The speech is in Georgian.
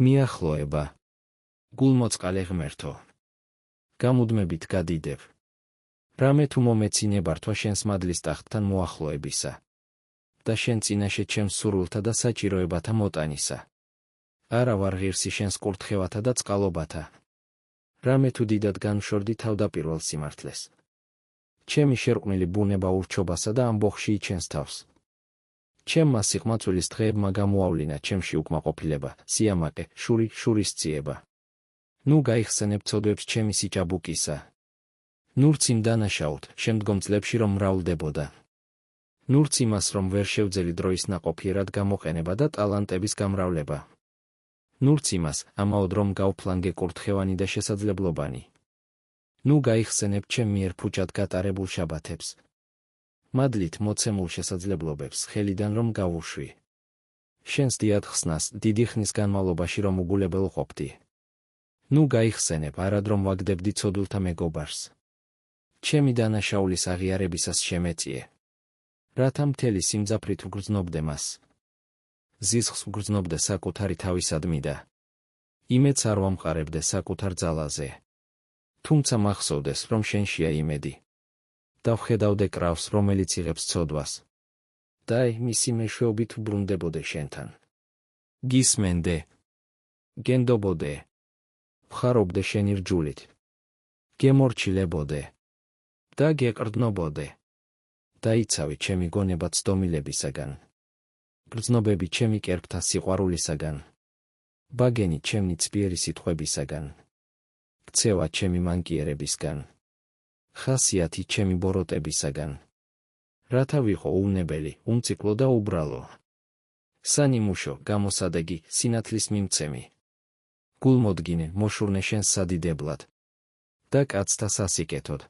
მიახლოება. გულმოწყალე ღმერთო. გამუდმებით გადიდებ. რამე თუ მომეცინებართვა შენს მადლის ტახტთან მოახლოებისა და შენ წინაშე ჩემს სურვილთა და საჭიროებათა მოტანისა. არა ვარ ღირსი შენს კურთხევათა და წყალობათა. რამე თუ დიდად განვშორდი თავდაპირველ სიმართლეს. ჩემი შერყმილი ბუნება ურჩობასა და ამბოხში იჩენს თავს. ჩემმა სიყმაწვილის დღეებმა გამოავლინა ჩემში უკმაყოფილება, სიამაყე, შურისძიება. ნუ გაიხსენებ ცოდვებს ჩემი სიჭაბუკისა. ნურც იმ დანაშაულთ, შემდგომ წლებში რომ მრავლდებოდა. ნურც იმას, რომ ვერ შევძელი დროის ნაყოფიერად გამოყენება და ტალანტების გამრავლება. ნურც იმას, ამაოდ რომ გავფლანგე კურთხევანი და შესაძლებლობანი. ნუ გაიხსენებ ჩემ მიერ ფუჭად გატარებულ შაბათებს. მადლით მოცემულ შესაძლებლობებს ხელიდან რომ გავუშვი. შენს დიად ხსნას დიდი ხნის განმავლობაში რომ უგულებელ ყოფდი. ნუ გაიხსენებ არადრომ ვაგდებდი ცოდვილთა მეგობარს. ჩემი დანაშაულის აღიარებისას შემეწიე. რათა მთელი სიმძაფრით ვგრძნობდე მას. ზიზღს ვგრძნობდე საკუთარი თავისადმი და იმედს არ ვამყარებდე საკუთარ ძალაზე. თუმცა მახსოვდეს, რომ შენშია იმედი. და ვხედავდე კრავს, რომელიც იღებს ცოდვას. და მისი მეშვეობით ვბრუნდებოდე შენთან. გისმენდე. გენდობოდე. ვხარობდე შენი რჯულით. გემორჩილებოდე. და გეყრდნობოდე. დაიცავი ჩემი გონება ცდომილებისაგან. გრძნობები ჩემი კერპთა სიყვარულისაგან. ბაგენი ჩემი ცბიერი სიტყვებისაგან. ქცევა ჩემი მანკიერებისგან. ხასიათი ჩემი ბოროტებისაგან. რათა ვიყო უვნებელი, უმციკლო და უბრალო. სანიმუშო, გამოსადეგი, სინათლის მიმცემი. გულმოდგინე, მოშურნე შენს სადიდებლად. და კაცთა სასიკეთოდ.